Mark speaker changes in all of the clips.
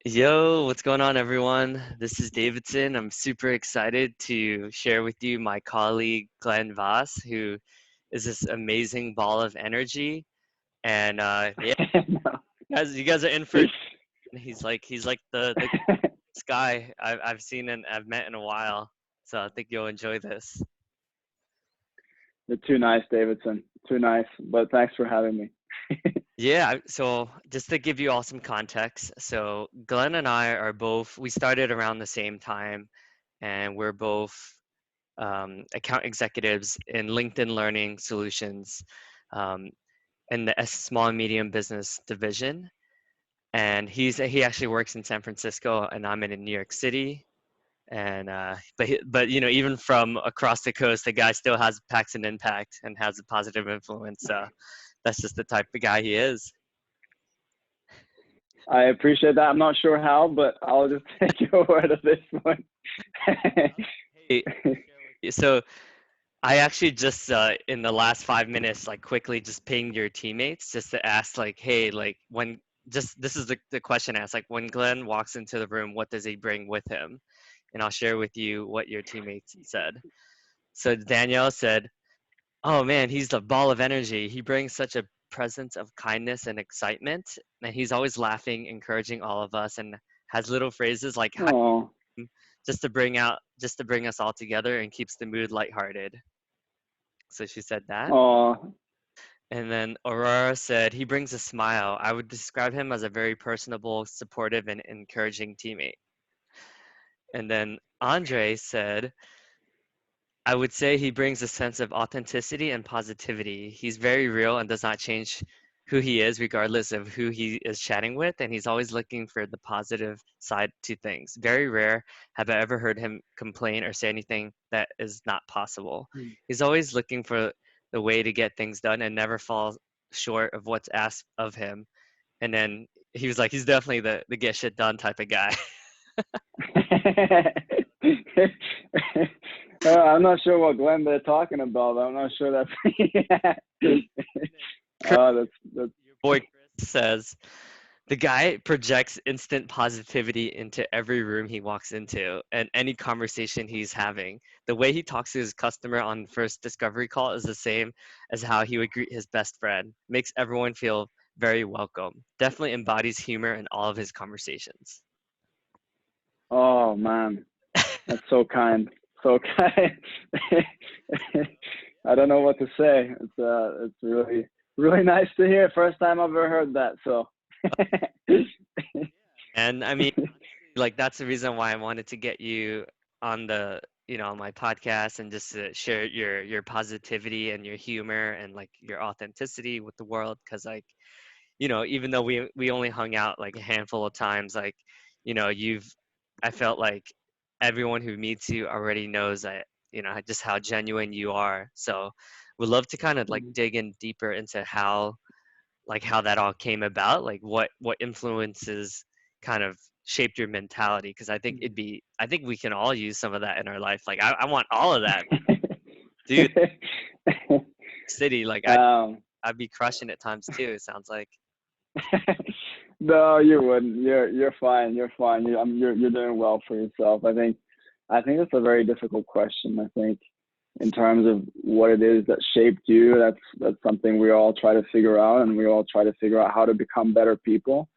Speaker 1: Yo, what's going on, everyone? This is Davidson. I'm super excited to share with you my colleague Glenn Voss, who is this amazing ball of energy. And yeah,
Speaker 2: No.
Speaker 1: you guys are in for. He's like the coolest guy I've seen and I've met in a while. So I think you'll enjoy this.
Speaker 2: You're too nice, Davidson. Too nice. But thanks for having me.
Speaker 1: Yeah, so just to give you all some context, so Glenn and I are both, we started around the same time, and we're both account executives in LinkedIn Learning Solutions um, in the small and medium business division. And he actually works in San Francisco, and I'm in New York City. And but even from across the coast, the guy still has packs an impact and has a positive influence. That's just the type of guy he is.
Speaker 2: I appreciate that. I'm not sure how, but I'll just take your word at this point.
Speaker 1: Hey, so I actually just in the last 5 minutes, like quickly just pinged your teammates just to ask, like, hey, like when just this is the question asked, like when Glenn walks into the room, what does he bring with him? And I'll share with you what your teammates said. So Danielle said, "Oh man, he's the ball of energy. He brings such a presence of kindness and excitement, and he's always laughing, encouraging all of us, and has little phrases like hi
Speaker 2: Oh,
Speaker 1: just to bring us all together and keeps the mood lighthearted." So she said that.
Speaker 2: oh,
Speaker 1: And then Aurora said, he brings a smile. I would describe him as a very personable, supportive, and encouraging teammate. And then Andre said, I would say he brings a sense of authenticity and positivity. He's very real and does not change who he is, regardless of who he is chatting with. And he's always looking for the positive side to things. Very rare have I ever heard him complain or say anything that is not possible. He's always looking for the way to get things done and never falls short of what's asked of him. And then he was like, he's definitely the get shit done type of guy.
Speaker 2: I'm not sure what Glenn they're talking about. I'm not sure that's.
Speaker 1: Chris,
Speaker 2: That's.
Speaker 1: your boy Chris says, the guy projects instant positivity into every room he walks into and any conversation he's having. The way he talks to his customer on first discovery call is the same as how he would greet his best friend. Makes everyone feel very welcome. Definitely embodies humor in all of his conversations.
Speaker 2: Oh man, that's so kind. So kind. I don't know what to say. It's really nice to hear. First time I've ever heard that. So.
Speaker 1: And I mean, like that's the reason why I wanted to get you on on my podcast and just to share your positivity and your humor and like your authenticity with the world because like even though we only hung out like a handful of times, like, you've I felt like everyone who meets you already knows that, just how genuine you are. So would love to kind of like dig in deeper into how that all came about, like what influences kind of shaped your mentality. Because I think we can all use some of that in our life. Like I want all of that, dude. City, like
Speaker 2: um,
Speaker 1: I'd be crushing at times too. It sounds like.
Speaker 2: no, you wouldn't. You're fine. You're fine. You're doing well for yourself. I think that's a very difficult question. I think in terms of what it is that shaped you, that's something we all try to figure out, and we all try to figure out how to become better people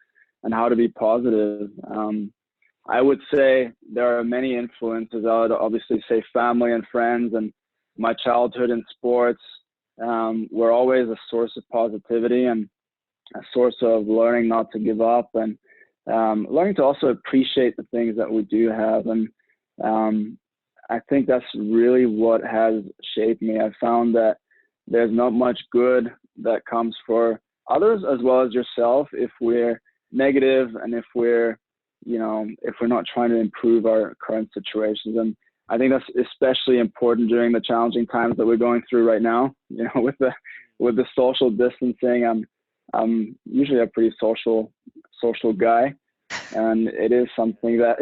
Speaker 2: and how to be positive. I would say there are many influences. I would obviously say family and friends, and my childhood and sports were always a source of positivity and a source of learning not to give up, and learning to also appreciate the things that we do have. And I think that's really what has shaped me. I found that there's not much good that comes for others as well as yourself if we're negative and if we're not trying to improve our current situations. And I think that's especially important during the challenging times that we're going through right now. With the social distancing, I'm usually a pretty social guy, and it is something that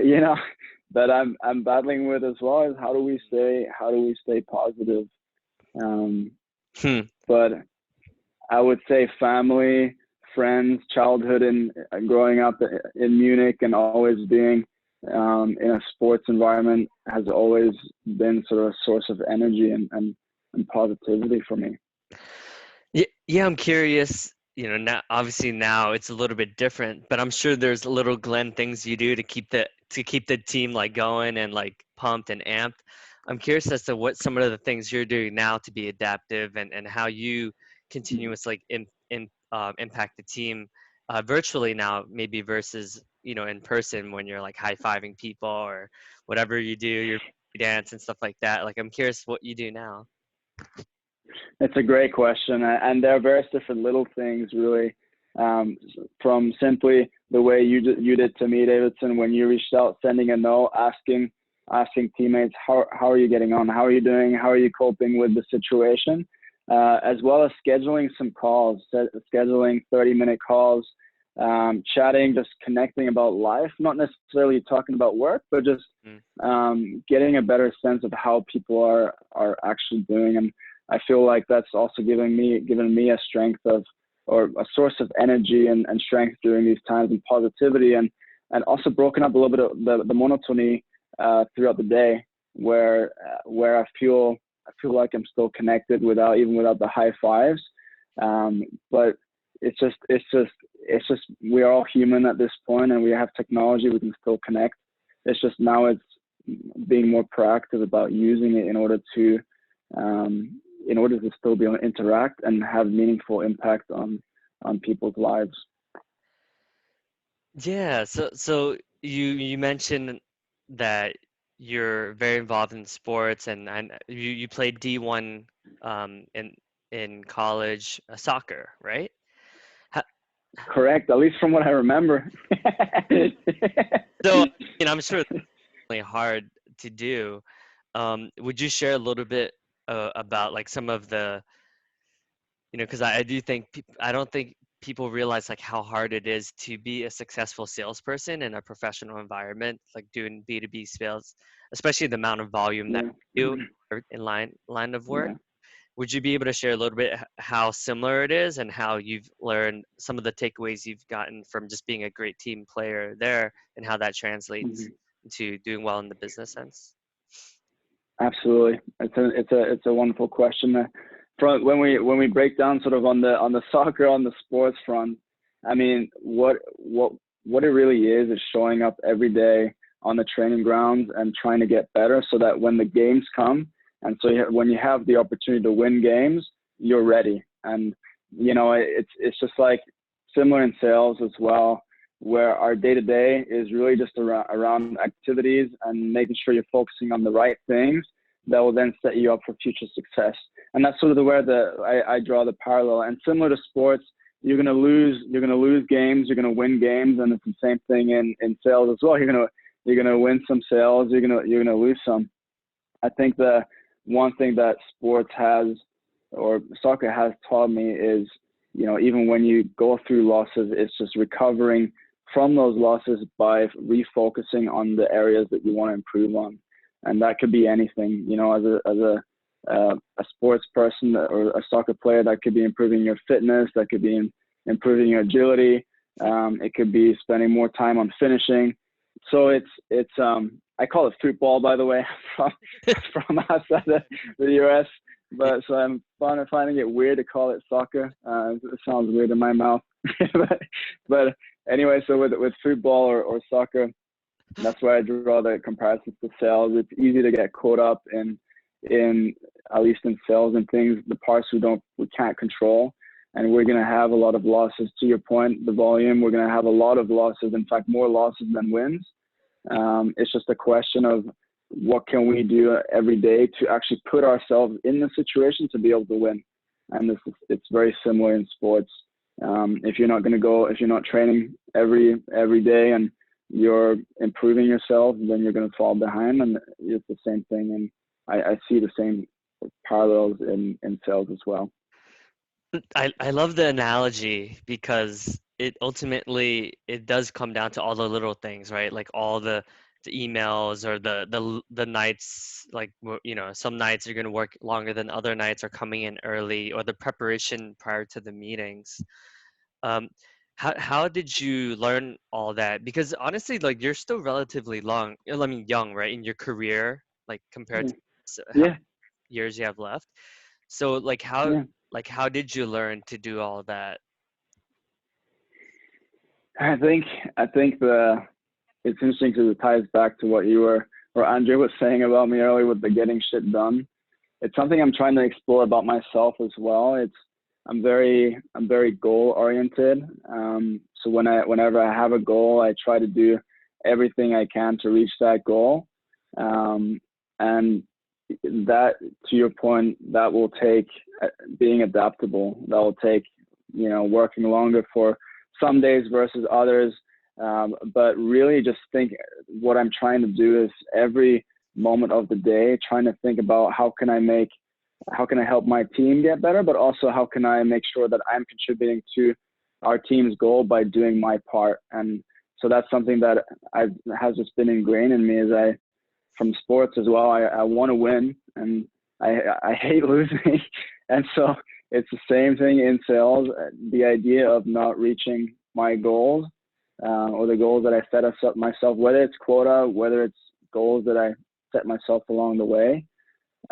Speaker 2: that I'm battling with as well. Is how do we stay positive? Um,
Speaker 1: Hmm.
Speaker 2: but I would say family, friends, childhood, and growing up in Munich, and always being in a sports environment has always been sort of a source of energy and positivity for me.
Speaker 1: Yeah, yeah, I'm curious. Now obviously now it's a little bit different, but I'm sure there's little Glenn things you do to keep the team like going and like pumped and amped. I'm curious as to what some of the things you're doing now to be adaptive and how you continuously like impact the team virtually now, maybe versus in person when you're like high-fiving people or whatever you do, your dance and stuff like that. Like I'm curious what you do now.
Speaker 2: It's a great question, and there are various different little things, really, um, from simply the way you did to me, Davidson, when you reached out, sending a note, asking teammates how are you getting on, how are you doing, how are you coping with the situation, as well as scheduling some calls, scheduling 30-minute calls, chatting, just connecting about life, not necessarily talking about work, but just
Speaker 1: Mm.
Speaker 2: getting a better sense of how people are actually doing. And I feel like that's also given me a strength of, or a source of energy and strength during these times, and positivity, and also broken up a little bit of the monotony throughout the day, where I feel like I'm still connected without the high fives. But it's just we are all human at this point, and we have technology, we can still connect. It's just now it's being more proactive about using it in order to still be able to interact and have meaningful impact on people's lives.
Speaker 1: Yeah, so you mentioned that you're very involved in sports and you played D1 in college soccer, right? Ha-
Speaker 2: Correct, at least from what I remember.
Speaker 1: So, I'm sure it's really hard to do. Would you share a little bit about like some of the, because I do think I don't think people realize like how hard it is to be a successful salesperson in a professional environment, like doing B2B sales, especially the amount of volume that
Speaker 2: Yeah,
Speaker 1: you do or in line of work.
Speaker 2: yeah.
Speaker 1: Would you be able to share a little bit how similar it is and how you've learned some of the takeaways you've gotten from just being a great team player there and how that translates
Speaker 2: Mhm.
Speaker 1: to doing well in the business sense?
Speaker 2: Absolutely, it's a wonderful question. From when we break down sort of on the soccer, on the sports front, I mean, what it really is showing up every day on the training grounds and trying to get better, so that when the games come, and so when you have the opportunity to win games, you're ready. And it's just like similar in sales as well, where our day to day is really just around activities and making sure you're focusing on the right things that will then set you up for future success. And that's sort of where I draw the parallel. And similar to sports, you're gonna lose games, you're gonna win games, and it's the same thing in sales as well. You're gonna win some sales, you're gonna lose some. I think the one thing that sports has, or soccer has taught me is, even when you go through losses, it's just recovering from those losses by refocusing on the areas that you want to improve on. And that could be anything, as a sports person or a soccer player, that could be improving your fitness, that could be improving your agility. It could be spending more time on finishing. So it's I call it football, by the way, from outside the US. But so I'm finding it weird to call it soccer. It sounds weird in my mouth. but anyway, so with football or soccer, that's where I draw the comparisons to sales. It's easy to get caught up in at least in sales and things, the parts we can't control. And we're gonna have a lot of losses. To your point, the volume, we're gonna have a lot of losses. In fact, more losses than wins. It's just a question of what can we do every day to actually put ourselves in the situation to be able to win. And it's very similar in sports. If you're not training every day and you're improving yourself, then you're going to fall behind. And it's the same thing. And I see the same parallels in sales as well.
Speaker 1: I love the analogy because it does come down to all the little things, right? Like all the emails or the nights, like some nights you're going to work longer than other nights, or coming in early, or the preparation prior to the meetings. Um, how did you learn all that? Because honestly, like you're still relatively I mean, young, right, in your career, like compared
Speaker 2: Yeah,
Speaker 1: to how
Speaker 2: yeah,
Speaker 1: years you have left. So
Speaker 2: yeah.
Speaker 1: like how did you learn to do all that?
Speaker 2: I think I think the it's interesting because it ties back to what you were or Andre was saying about me earlier with the getting shit done. It's something I'm trying to explore about myself as well. I'm very goal oriented. So whenever I have a goal, I try to do everything I can to reach that goal. And that, to your point, that will take being adaptable. That will take working longer for some days versus others. But really, just think what I'm trying to do is every moment of the day, trying to think about how can I help my team get better, but also how can I make sure that I'm contributing to our team's goal by doing my part. And so that's something that has just been ingrained in me as from sports as well. I want to win and I hate losing. And so it's the same thing in sales. The idea of not reaching my goals or the goals that I set us up myself, whether it's quota, whether it's goals that I set myself along the way.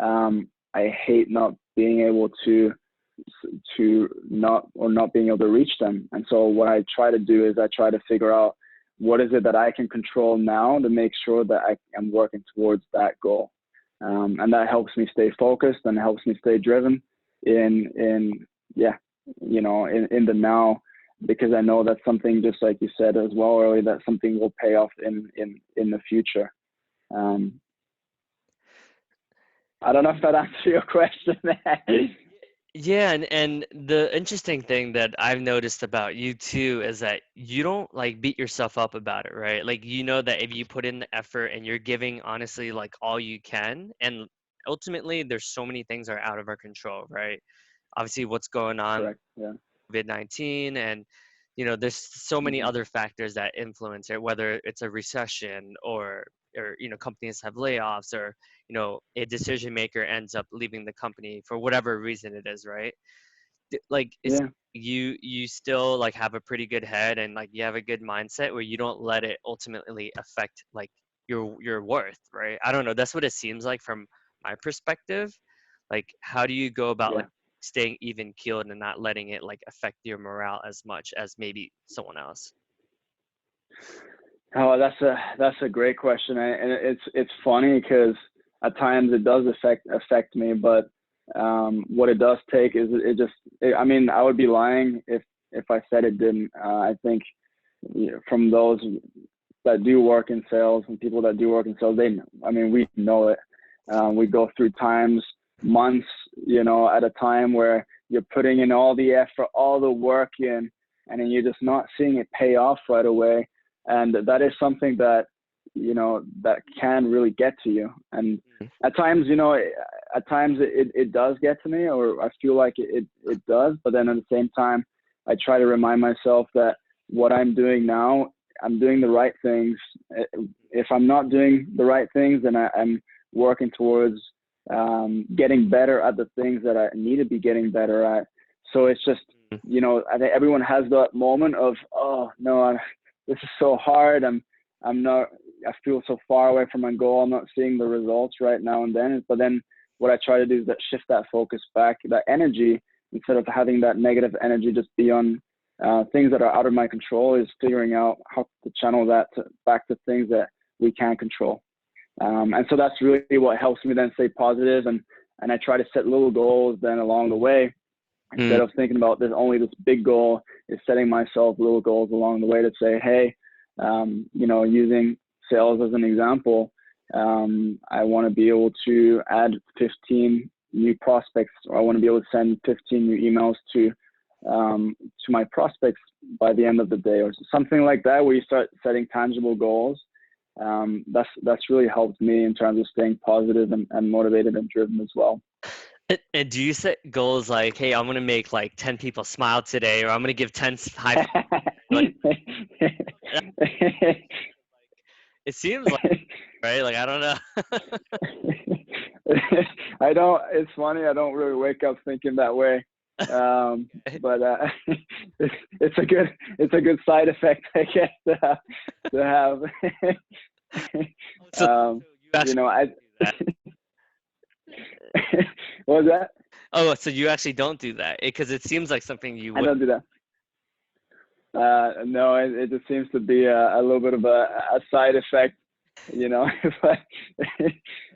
Speaker 2: I hate not being able not being able to reach them. And so what I try to do is I try to figure out what is it that I can control now to make sure that I am working towards that goal. And that helps me stay focused and helps me stay driven in the now, because I know that's something, just like you said as well earlier, that something will pay off in the future. Um, I don't know if that answers your question.
Speaker 1: Yeah, and the interesting thing that I've noticed about you too is that you don't like beat yourself up about it, right? Like you know that if you put in the effort and you're giving honestly like all you can, and ultimately there's so many things are out of our control, right? Obviously what's going on
Speaker 2: Correct. Yeah.
Speaker 1: COVID-19 and there's so many
Speaker 2: Mm-hmm.
Speaker 1: other factors that influence it, whether it's a recession or companies have layoffs or a decision maker ends up leaving the company for whatever reason it is, right? Like it's
Speaker 2: Yeah.
Speaker 1: you still like have a pretty good head and like you have a good mindset where you don't let it ultimately affect like your worth, right? I don't know, that's what it seems like from my perspective. Like how do you go about like
Speaker 2: Yeah.
Speaker 1: staying even keeled and not letting it like affect your morale as much as maybe someone else?
Speaker 2: Oh, that's a great question, and it's funny because at times it does affect me, but what it does take is I mean, I would be lying if I said it didn't. I think from those that do work in sales and people that do work in sales, I mean, we know it. We go through times, months, at a time where you're putting in all the effort, all the work in, and then you're just not seeing it pay off right away. And that is something that, that can really get to you. And
Speaker 1: Mm.
Speaker 2: at times, it does get to me, or I feel like it does. But then at the same time, I try to remind myself that what I'm doing now, I'm doing the right things. If I'm not doing the right things, then I'm working towards getting better at the things that I need to be getting better at. So it's just,
Speaker 1: Mm.
Speaker 2: I think everyone has that moment of, oh no, this is so hard. I'm not, I feel so far away from my goal. I'm not seeing the results right now and then. But then what I try to do is shift that focus back, that energy, instead of having that negative energy just be on things that are out of my control, is figuring out how to channel that back to things that we can control. And so that's really what helps me then stay positive, and I try to set little goals then along the way,
Speaker 1: Mm.
Speaker 2: instead of thinking about there's only this big goal. Is setting myself little goals along the way to say, hey, using sales as an example, I want to be able to add 15 new prospects, or I want to be able to send 15 new emails to my prospects by the end of the day, or something like that, where you start setting tangible goals. That's really helped me in terms of staying positive and motivated and driven as well.
Speaker 1: And do you set goals like, hey, I'm gonna make like 10 people smile today, or I'm gonna give 10 high five, like that- it seems like, right? Like I don't know.
Speaker 2: I don't. It's funny. I don't really wake up thinking that way.
Speaker 1: Okay.
Speaker 2: But it's a good side effect, I guess, to have.
Speaker 1: So you
Speaker 2: You
Speaker 1: actually
Speaker 2: know, I
Speaker 1: don't do that.
Speaker 2: what was that?
Speaker 1: Oh, so you actually don't do that because it seems like something you
Speaker 2: I
Speaker 1: would.
Speaker 2: don't do that. No, it just seems to be a little bit of a side effect, you know. but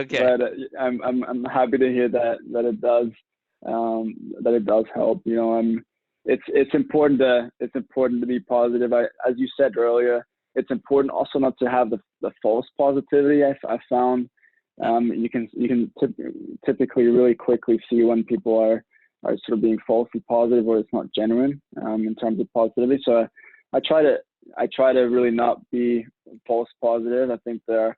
Speaker 1: Okay.
Speaker 2: but I'm happy to hear that it does help. You know, it's important to be positive. As you said earlier, it's important also not to have the false positivity. I found you can typically really quickly see when people are sort of being falsely positive or it's not genuine in terms of positivity. So I try to really not be false positive. I think there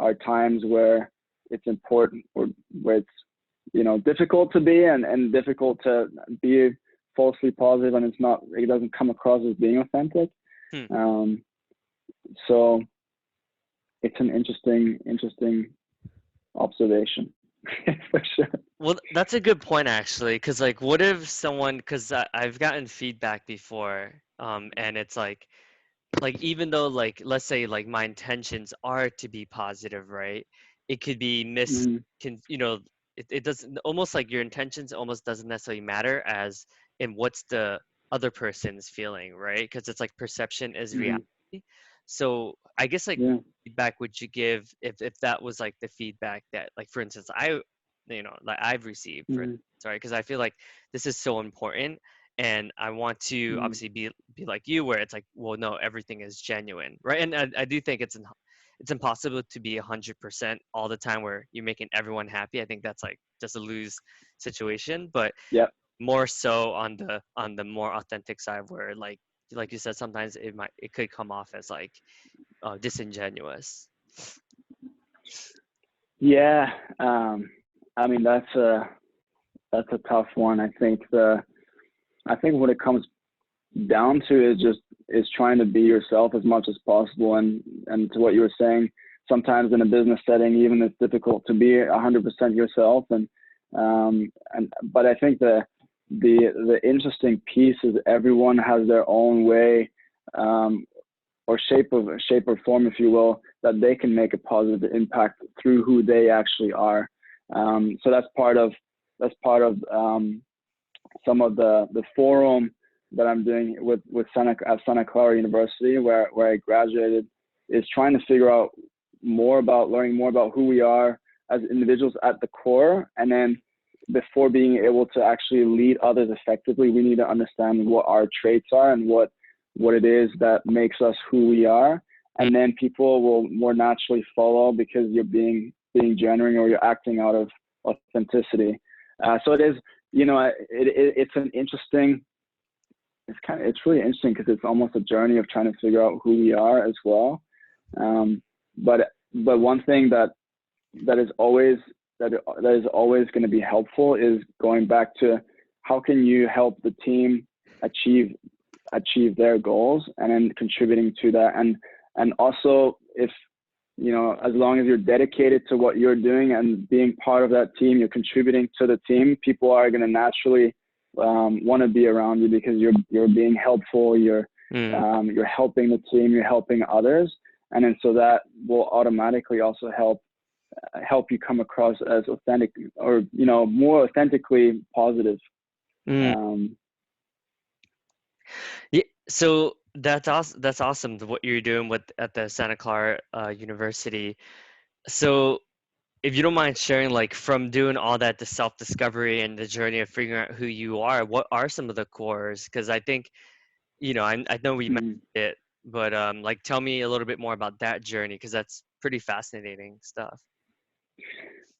Speaker 2: are times where it's important or where it's difficult to be and difficult to be falsely positive, and it doesn't come across as being authentic.
Speaker 1: Hmm.
Speaker 2: Um, so it's an interesting observation for sure.
Speaker 1: Well, that's a good point actually, because like, what if someone? Because I've gotten feedback before, and it's like even though like let's say like my intentions are to be positive, right? It could be
Speaker 2: Mm,
Speaker 1: can it doesn't, almost like your intentions almost doesn't necessarily matter as in what's the other person's feeling, right? Because it's like perception is reality.
Speaker 2: mm,
Speaker 1: So I guess like
Speaker 2: yeah.
Speaker 1: what feedback would you give if that was like the feedback that, like, for instance, like I've received, for
Speaker 2: Mm,
Speaker 1: sorry, because I feel like this is so important, and I want to
Speaker 2: mm,
Speaker 1: obviously be like you, where it's like, well, no, everything is genuine, right? And I do think it's impossible to be 100% all the time where you're making everyone happy. I think that's like just a lose situation, but
Speaker 2: yeah.
Speaker 1: more so on the more authentic side, where like you said, sometimes it could come off as like disingenuous.
Speaker 2: Yeah. I mean that's a tough one. I think when it comes down to is trying to be yourself as much as possible, and to what you were saying, sometimes in a business setting even it's difficult to be 100% yourself, and but I think the interesting piece is everyone has their own way, or shape or form, if you will, that they can make a positive impact through who they actually are. So that's part of some of the forum that I'm doing with Santa Clara University, where I graduated, is trying to figure out learning more about who we are as individuals at the core, and then before being able to actually lead others effectively, we need to understand what our traits are and what it is that makes us who we are,
Speaker 1: Mm.
Speaker 2: and then people will more naturally follow because you're being genuine or you're acting out of authenticity. So it is, it's an interesting, it's really interesting because it's almost a journey of trying to figure out who we are as well. Um, but one thing that is always going to be helpful is going back to how can you help the team achieve their goals, and then contributing to that, and also, if as long as you're dedicated to what you're doing and being part of that team, you're contributing to the team, people are going to naturally want to be around you because you're being helpful, you're
Speaker 1: Mm.
Speaker 2: helping the team, you're helping others, and then so that will automatically also help you come across as authentic, or more authentically positive.
Speaker 1: Mm.
Speaker 2: um,
Speaker 1: Yeah, so that's awesome. That's awesome, what you're doing with at the Santa Clara University. So if you don't mind sharing, like, from doing all that, the self-discovery and the journey of figuring out who you are, what are some of the cores? Because I think, I know we mentioned
Speaker 2: mhm.
Speaker 1: it, but like, tell me a little bit more about that journey, because that's pretty fascinating stuff.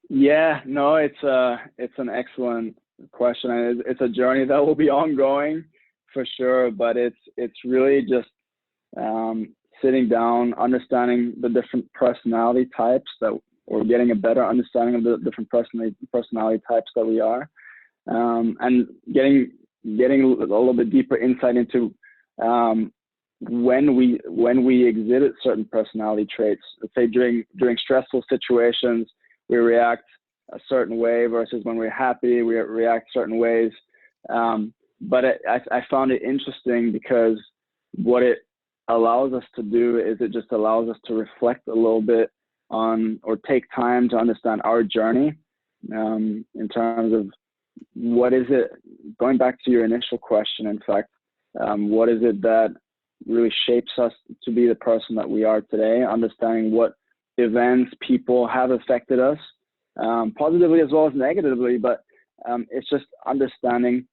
Speaker 2: Yeah, no, it's an excellent question, and it's a journey that will be ongoing for sure. But it's really just sitting down, understanding the different personality types or getting a better understanding of the different personality types that we are, and getting a little bit deeper insight into when we exhibit certain personality traits. Let's say during stressful situations, we react a certain way versus when we're happy, we react certain ways. but I found it interesting because what it allows us to do is it just allows us to reflect a little bit on, or take time to understand our journey, in terms of what is it, going back to your initial question, in fact, what is it that really shapes us to be the person that we are today, understanding what events, people have affected us, positively as well as negatively, but it's just understanding,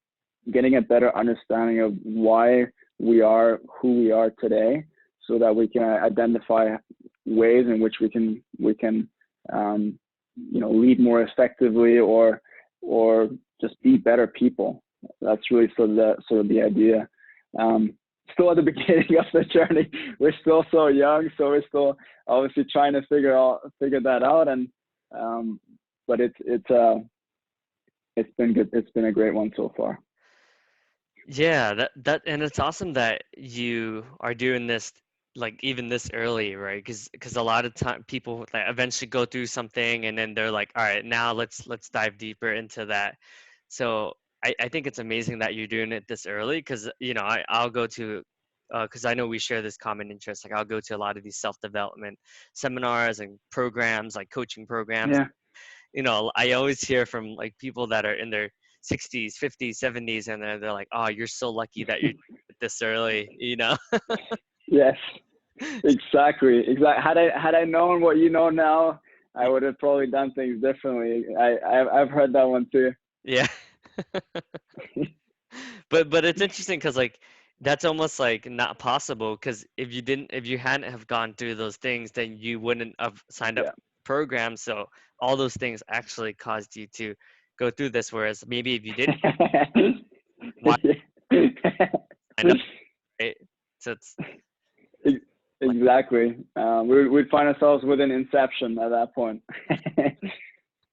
Speaker 2: getting a better understanding of why we are who we are today, so that we can identify ways in which we can lead more effectively, or just be better people. That's really sort of the idea. Still at the beginning of the journey. We're still so young, so we're still obviously trying to figure that out. And but it's been good. It's been a great one so far.
Speaker 1: Yeah, and it's awesome that you are doing this like even this early, right? Because a lot of time people like eventually go through something and then they're like, all right, now let's dive deeper into that. So I think it's amazing that you're doing it this early because I'll go to because I know we share this common interest. Like I'll go to a lot of these self-development seminars and programs, like coaching programs.
Speaker 2: Yeah.
Speaker 1: I always hear from like people that are in their 60s, 50s, 70s, and they're like, "Oh, you're so lucky that you're doing it this early."
Speaker 2: Yes. Exactly. Had I known what you know now, I would have probably done things differently. I've heard that one too.
Speaker 1: Yeah. But it's interesting because like that's almost like not possible because if you hadn't have gone through those things, then you wouldn't have signed up
Speaker 2: Yeah.
Speaker 1: for the program. So all those things actually caused you to go through this. Whereas maybe if you didn't, why sign up, right? So it's like,
Speaker 2: Exactly. We'd find ourselves within Inception at that point.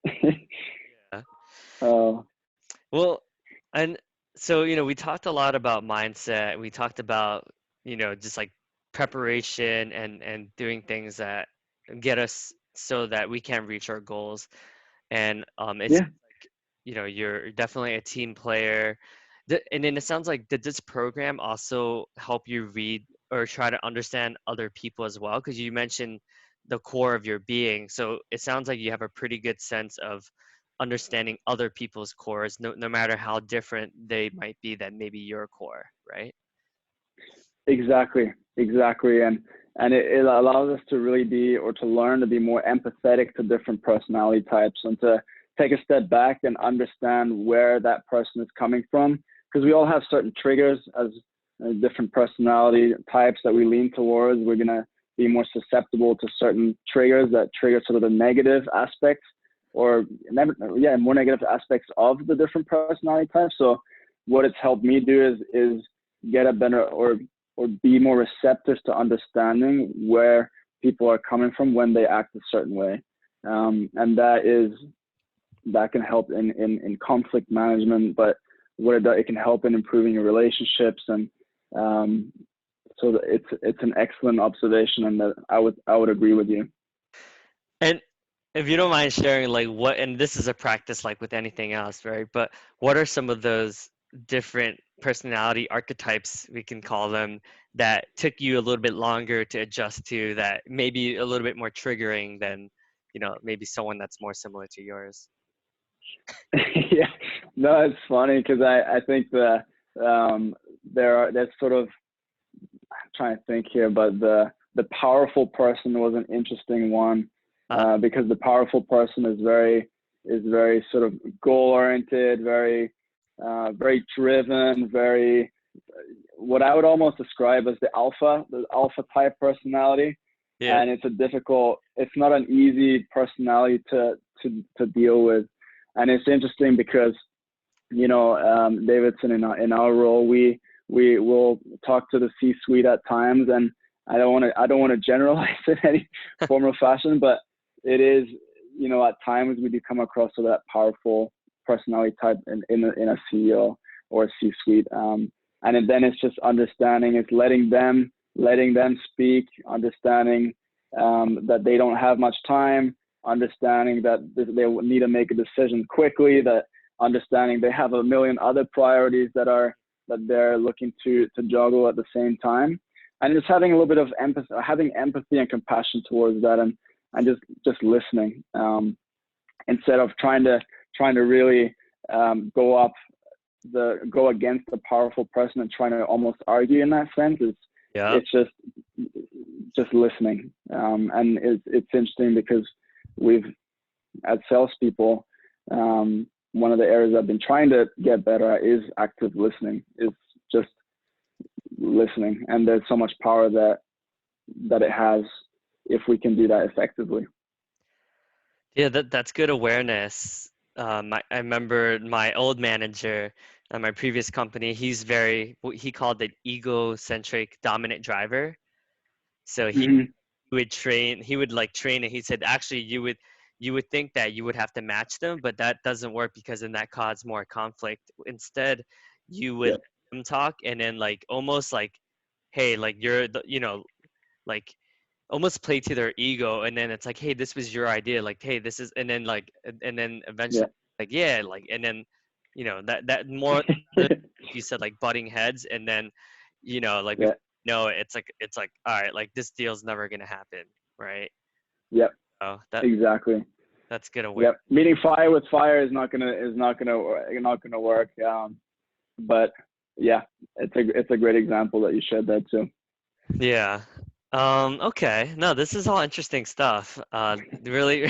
Speaker 1: yeah.
Speaker 2: Oh,
Speaker 1: Well, and so, we talked a lot about mindset. We talked about, just like preparation and doing things that get us so that we can reach our goals. And it
Speaker 2: yeah,
Speaker 1: seems like, you're definitely a team player. And then it sounds like, did this program also help you read or try to understand other people as well? Because you mentioned the core of your being. So it sounds like you have a pretty good sense of understanding other people's cores, no matter how different they might be than maybe your core, right?
Speaker 2: exactly. And it allows us to really be, or to learn to be more empathetic to different personality types, and to take a step back and understand where that person is coming from. Because we all have certain triggers as different personality types that we lean towards. We're going to be more susceptible to certain triggers that trigger sort of the negative aspects, or more negative aspects of the different personality types. So what it's helped me do is get a better, or be more receptive to understanding where people are coming from when they act a certain way. And that can help in conflict management, but it can help in improving your relationships. And so it's an excellent observation, and that I would agree with you.
Speaker 1: And if you don't mind sharing, like and this is a practice like with anything else, right? But what are some of those different personality archetypes, we can call them, that took you a little bit longer to adjust to, that maybe a little bit more triggering than, maybe someone that's more similar to yours?
Speaker 2: Yeah, no, it's funny because I think there's sort of, I'm trying to think here, but the powerful person was an interesting one,
Speaker 1: Uh,
Speaker 2: because the powerful person is very sort of goal oriented, very driven, very, what I would almost describe as the alpha type personality.
Speaker 1: yeah,
Speaker 2: And it's not an easy personality to deal with. And it's interesting because, Davidson, in our role, we will talk to the C-suite at times, and I don't want to generalize in any form or fashion, but it is, at times we do come across to that powerful personality type in a CEO or a C-suite. And then it's just understanding, it's letting them speak, understanding that they don't have much time, understanding that they need to make a decision quickly, that understanding they have a million other priorities that are that they're looking to juggle at the same time, and just having a little bit of empathy, having empathy and compassion towards that, and just listening, instead of trying to really go against the powerful person and trying to almost argue in that sense.
Speaker 1: Yeah.
Speaker 2: It's just listening, and it's interesting because we've, as salespeople, one of the areas I've been trying to get better at is active listening, is just listening, and there's so much power that it has if we can do that effectively.
Speaker 1: Yeah, that's good awareness. I remember my old manager at my previous company, he called it egocentric dominant driver. So
Speaker 2: Hmm.
Speaker 1: he would like train and he said actually you would think that you would have to match them, but that doesn't work because then that causes more conflict. Instead, you would
Speaker 2: Yeah,
Speaker 1: let them talk and then like almost like, hey, like you're the, like almost play to their ego, and then it's like, hey, this was your idea, like, hey, this is, and then like and then eventually
Speaker 2: yeah,
Speaker 1: like, yeah, like, and then that more like you said, like butting heads, and then like before
Speaker 2: yeah,
Speaker 1: it's like, all right, like this deal's never gonna happen, right?
Speaker 2: yeah,
Speaker 1: Oh,
Speaker 2: exactly.
Speaker 1: that's good aware.
Speaker 2: Yep. Meeting fire with fire is not gonna work. But yeah, it's a great example that you shared that too.
Speaker 1: Yeah. Okay, no, this is all interesting stuff, really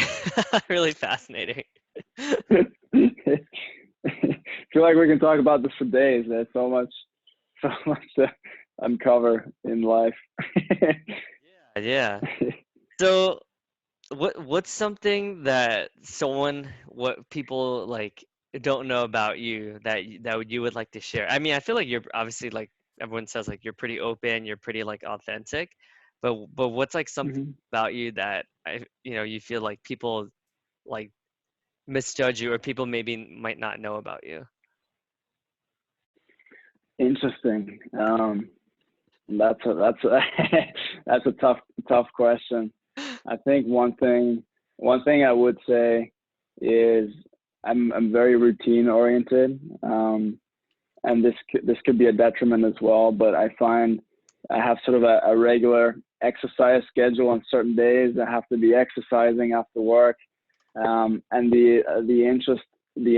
Speaker 1: really fascinating.
Speaker 2: I feel like we can talk about this for days. There's so much to uncover in life.
Speaker 1: Yeah, yeah. So what's something that what people like don't know about you that you would like to share? I mean, I feel like you're obviously, like everyone says, like you're pretty open, you're pretty like authentic, but what's like something
Speaker 2: Mhm.
Speaker 1: about you that you feel like people like misjudge you, or people maybe might not know about you?
Speaker 2: Interesting. That's a that's a tough question. I think one thing I would say is I'm very routine oriented, and this could be a detriment as well. But I find I have sort of a regular exercise schedule on certain days. I have to be exercising after work, and the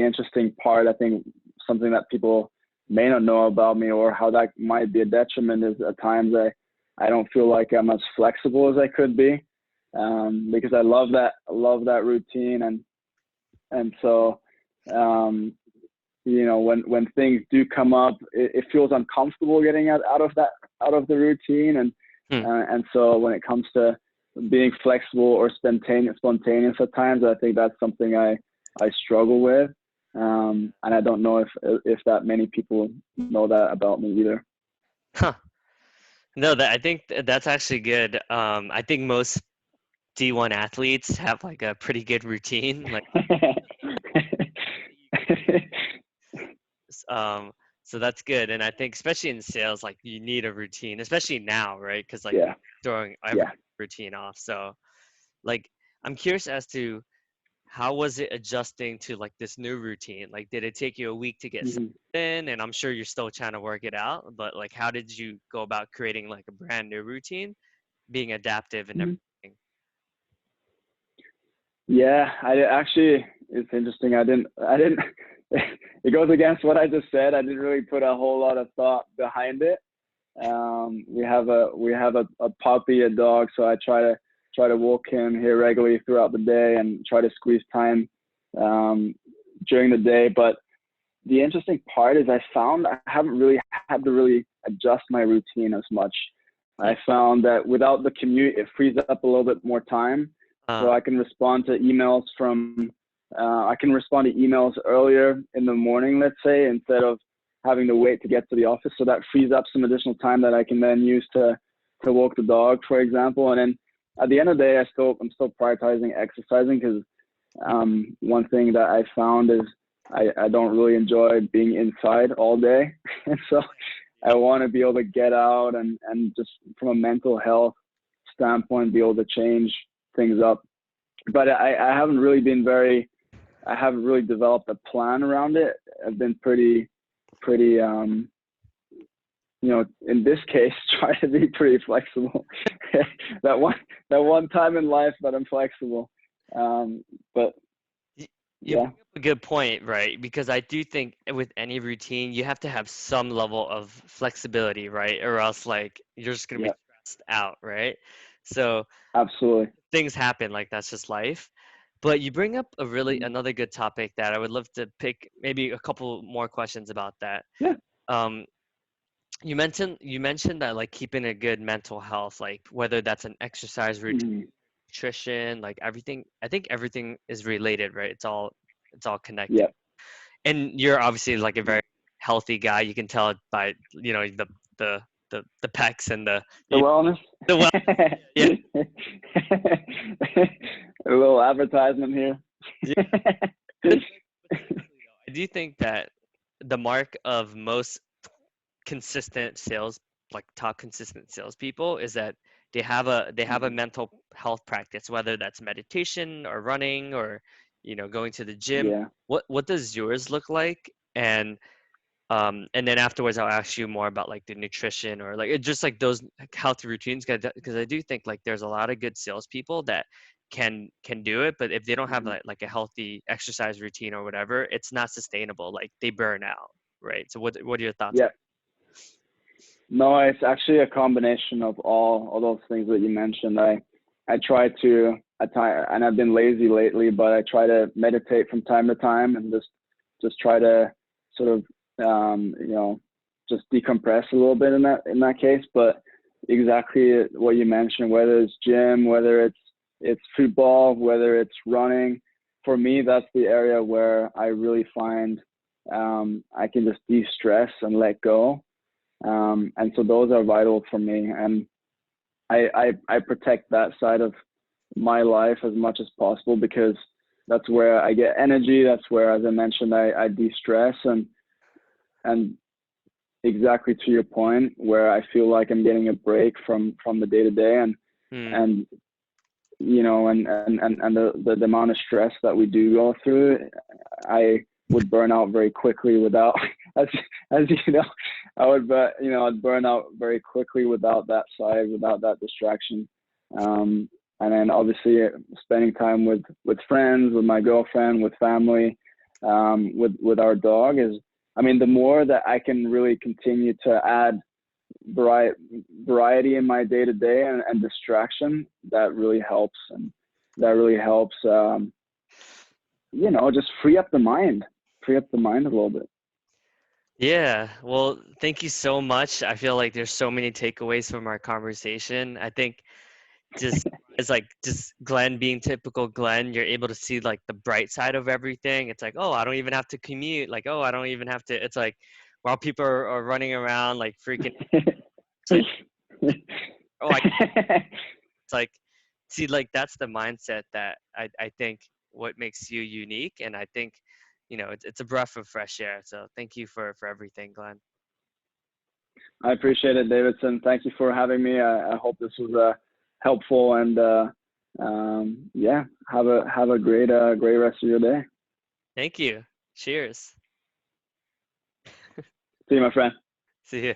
Speaker 2: interesting part, I think, something that people may not know about me, or how that might be a detriment, is at times I don't feel like I'm as flexible as I could be, because I love that routine, and so, when things do come up, it feels uncomfortable getting out of the routine,
Speaker 1: Hmm.
Speaker 2: and so when it comes to being flexible or spontaneous at times, I think that's something I struggle with, and I don't know if that many people know that about me either.
Speaker 1: Huh. No, that I think that's actually good. I think most D1 athletes have like a pretty good routine, like so that's good. And I think especially in sales, like you need a routine, especially now, right? Because like
Speaker 2: Yeah,
Speaker 1: throwing every
Speaker 2: yeah.
Speaker 1: routine off. So like I'm curious as to how was it adjusting to like this new routine? Like did it take you a week to get settled
Speaker 2: Hmm.
Speaker 1: in? And I'm sure you're still trying to work it out, but like how did you go about creating like a brand new routine, being adaptive and
Speaker 2: Hmm.
Speaker 1: everything?
Speaker 2: Yeah, it's interesting. I didn't. It goes against what I just said. I didn't really put a whole lot of thought behind it. We have a puppy, a dog, so I try to walk him here regularly throughout the day and try to squeeze time, um, during the day. But the interesting part is I found I haven't really had to really adjust my routine as much.
Speaker 1: Hmm.
Speaker 2: I found that without the commute, it frees up a little bit more time, so
Speaker 1: Uh,
Speaker 2: I can respond to emails I can respond to emails earlier in the morning, let's say, instead of having to wait to get to the office. So that frees up some additional time that I can then use to walk the dog, for example. And then at the end of the day, I'm still prioritizing exercising, because one thing that I found is I don't really enjoy being inside all day. And so I want to be able to get out, and just from a mental health standpoint, be able to change things up. But I haven't really developed a plan around it. I've been pretty, in this case, try to be pretty flexible. that one that one time in life that I'm flexible. But
Speaker 1: Y- You
Speaker 2: yeah,
Speaker 1: bring up a good point, right? Because I do think with any routine, you have to have some level of flexibility, right? Or else, like, you're just gonna be
Speaker 2: yeah,
Speaker 1: stressed out, right? So
Speaker 2: absolutely.
Speaker 1: things happen, like that's just life. But you bring up
Speaker 2: Mhm.
Speaker 1: another good topic that I would love to pick maybe a couple more questions about that.
Speaker 2: Yeah.
Speaker 1: Um, you mentioned that like keeping a good mental health, like whether that's an exercise routine,
Speaker 2: Mhm.
Speaker 1: nutrition, like everything. I think everything is related, right? It's all connected.
Speaker 2: Yeah.
Speaker 1: And you're obviously like a
Speaker 2: Yeah.
Speaker 1: very healthy guy. You can tell it by the the pecs and
Speaker 2: The
Speaker 1: you
Speaker 2: wellness.
Speaker 1: the well, yeah,
Speaker 2: A little advertisement here.
Speaker 1: yeah. But seriously though, I do think that the mark of most consistent sales, like top consistent salespeople, is that they have a
Speaker 2: Mhm.
Speaker 1: mental health practice, whether that's meditation or running or going to the gym.
Speaker 2: Yeah.
Speaker 1: What does yours look like? And then afterwards I'll ask you more about like the nutrition or like just like those like, healthy routines, because I do think like there's a lot of good salespeople that can do it, but if they don't have
Speaker 2: Mhm.
Speaker 1: like a healthy exercise routine or whatever, it's not sustainable. Like they burn out, right? So what are your thoughts on?
Speaker 2: Yeah. No, it's actually a combination of all those things that you mentioned. I try to and I've been lazy lately, but I try to meditate from time to time and just try to sort of just decompress a little bit in that case. But exactly what you mentioned, whether it's gym, whether it's football, whether it's running, for me that's the area where I really find I can just de-stress and let go, and so those are vital for me. And I protect that side of my life as much as possible because that's where I get energy. That's where, as I mentioned, I de-stress and exactly to your point, where I feel like I'm getting a break from the day to day
Speaker 1: Hmm.
Speaker 2: and the amount of stress that we do go through. I would burn out very quickly without, as as you know, I'd burn out very quickly without that side, without that distraction. And then obviously spending time with friends, with my girlfriend, with family, with our dog is, I mean, the more that I can really continue to add variety in my day to day and distraction, that really helps. And that really helps, just free up the mind a little bit.
Speaker 1: Yeah, well, thank you so much. I feel like there's so many takeaways from our conversation. I think just as like just Glenn being typical Glenn, you're able to see like the bright side of everything. It's like, oh, I don't even have to commute. Like, oh, I don't even have to. It's like while people are running around like freaking, it's like, oh, it's like, see, like that's the mindset that I think what makes you unique, and I think it's a breath of fresh air. So thank you for everything, Glenn.
Speaker 2: I appreciate it, Davidson. Thank you for having me. I hope this was helpful, and yeah, have a great rest of your day.
Speaker 1: Thank you. Cheers.
Speaker 2: See you, my friend.
Speaker 1: See you.